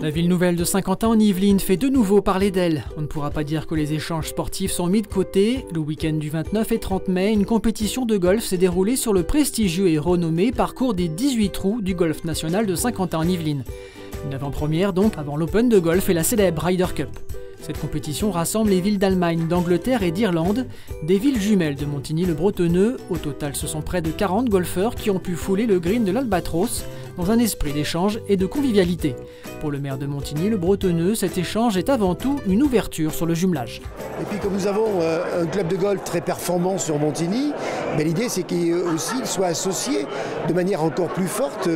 La ville nouvelle de Saint-Quentin en Yvelines fait de nouveau parler d'elle. On ne pourra pas dire que les échanges sportifs sont mis de côté. Le week-end du 29 et 30 mai, une compétition de golf s'est déroulée sur le prestigieux et renommé parcours des 18 trous du golf national de Saint-Quentin en Yvelines. Une avant-première donc avant l'Open de golf et la célèbre Ryder Cup. Cette compétition rassemble les villes d'Allemagne, d'Angleterre et d'Irlande, des villes jumelles de Montigny-le-Bretonneux. Au total, ce sont près de 40 golfeurs qui ont pu fouler le green de l'Albatros dans un esprit d'échange et de convivialité. Pour le maire de Montigny-le-Bretonneux, cet échange est avant tout une ouverture sur le jumelage. Et puis comme nous avons un club de golf très performant sur Montigny, l'idée c'est qu'il aussi soit associé de manière encore plus forte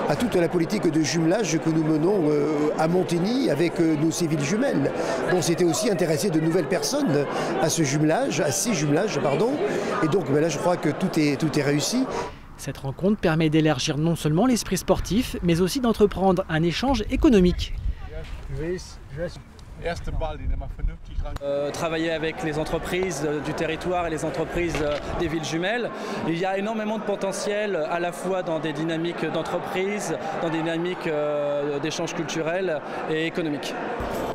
à toute la politique de jumelage que nous menons à Montigny avec nos villes jumelles. On s'était aussi intéressé de nouvelles personnes à ces jumelages, et donc là je crois que tout est réussi. Cette rencontre permet d'élargir non seulement l'esprit sportif, mais aussi d'entreprendre un échange économique. Travailler avec les entreprises du territoire et les entreprises des villes jumelles. Il y a énormément de potentiel à la fois dans des dynamiques d'entreprise, dans des dynamiques d'échanges culturels et économiques.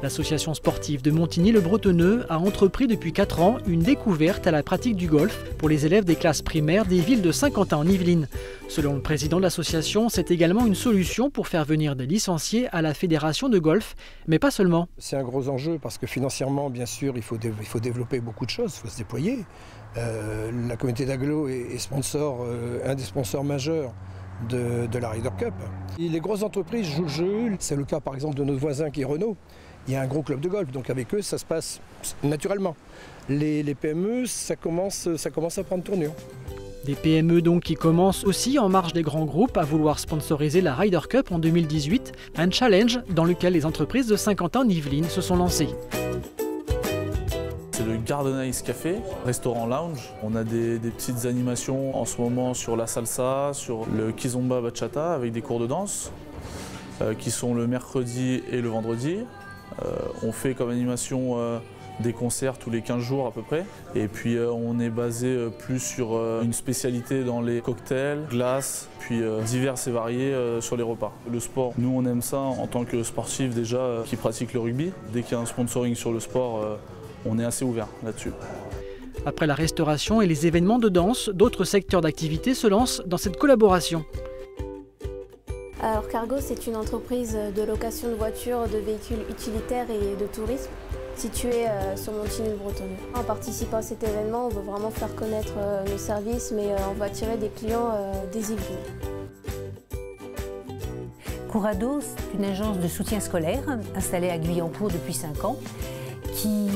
L'association sportive de Montigny-le-Bretonneux a entrepris depuis 4 ans une découverte à la pratique du golf pour les élèves des classes primaires des villes de Saint-Quentin en Yvelines. Selon le président de l'association, c'est également une solution pour faire venir des licenciés à la fédération de golf, mais pas seulement. C'est un gros enjeu parce que financièrement, bien sûr, il faut développer beaucoup de choses, il faut se déployer. La communauté d'agglo est sponsor, un des sponsors majeurs de la Ryder Cup. Et les grosses entreprises jouent le jeu, c'est le cas par exemple de notre voisin qui est Renault. Il y a un gros club de golf, donc avec eux ça se passe naturellement. Les PME, ça commence à prendre tournure. Des PME donc qui commencent aussi en marge des grands groupes à vouloir sponsoriser la Ryder Cup en 2018, un challenge dans lequel les entreprises de Saint-Quentin en Yvelines se sont lancées. C'est le Garden Ice Café, restaurant lounge. On a des petites animations en ce moment sur la salsa, sur le kizomba bachata avec des cours de danse qui sont le mercredi et le vendredi. On fait comme animation des concerts tous les 15 jours à peu près. Et puis on est basé plus sur une spécialité dans les cocktails, glaces, puis divers et variés sur les repas. Le sport, nous on aime ça en tant que sportif déjà qui pratique le rugby. Dès qu'il y a un sponsoring sur le sport, on est assez ouvert là-dessus. Après la restauration et les événements de danse, d'autres secteurs d'activité se lancent dans cette collaboration. Alors Cargo, c'est une entreprise de location de voitures, de véhicules utilitaires et de tourisme située sur Montigny-le-Bretonneux. En participant à cet événement, on veut vraiment faire connaître nos services, mais on va attirer des clients des Yvelines. Courado, c'est une agence de soutien scolaire installée à Guyancourt depuis 5 ans qui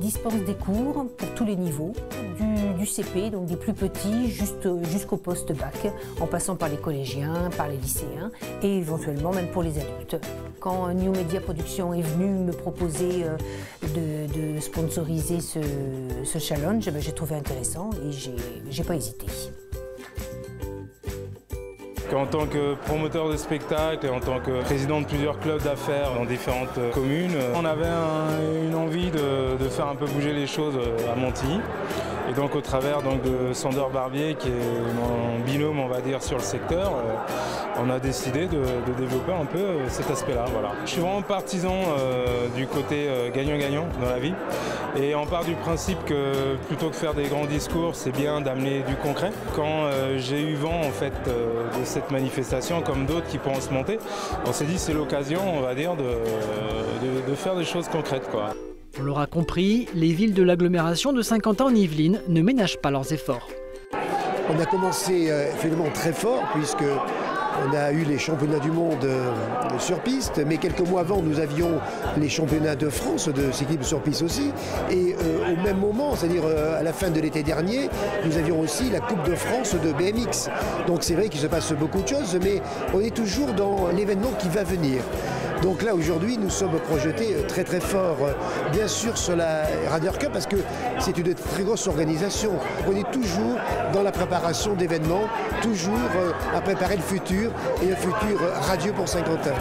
dispense des cours pour tous les niveaux, du CP, donc des plus petits, jusqu'au post-bac, en passant par les collégiens, par les lycéens et éventuellement même pour les adultes. Quand New Media Production est venu me proposer de sponsoriser ce challenge, j'ai trouvé intéressant et j'ai pas hésité. En tant que promoteur de spectacle et en tant que président de plusieurs clubs d'affaires dans différentes communes, on avait une envie de faire un peu bouger les choses à Montigny. Et donc au travers de Sander Barbier, qui est mon binôme on va dire sur le secteur, on a décidé de développer un peu cet aspect-là. Voilà. Je suis vraiment partisan du côté gagnant-gagnant dans la vie. Et on part du principe que plutôt que faire des grands discours, c'est bien d'amener du concret. Quand j'ai eu vent en fait de cette manifestation, comme d'autres qui pourront se monter, on s'est dit c'est l'occasion, on va dire, de faire des choses concrètes, quoi. On l'aura compris, les villes de l'agglomération de Saint-Quentin en Yvelines ne ménagent pas leurs efforts. On a commencé finalement très fort puisque on a eu les championnats du monde sur piste, mais quelques mois avant, nous avions les championnats de France de cyclisme sur piste aussi. Et au même moment, c'est-à-dire à la fin de l'été dernier, nous avions aussi la Coupe de France de BMX. Donc c'est vrai qu'il se passe beaucoup de choses, mais on est toujours dans l'événement qui va venir. Donc là, aujourd'hui, nous sommes projetés très très fort, bien sûr, sur la Ryder Cup, parce que c'est une très grosse organisation. On est toujours dans la préparation d'événements, toujours à préparer le futur, et un futur radieux pour Saint-Quentin.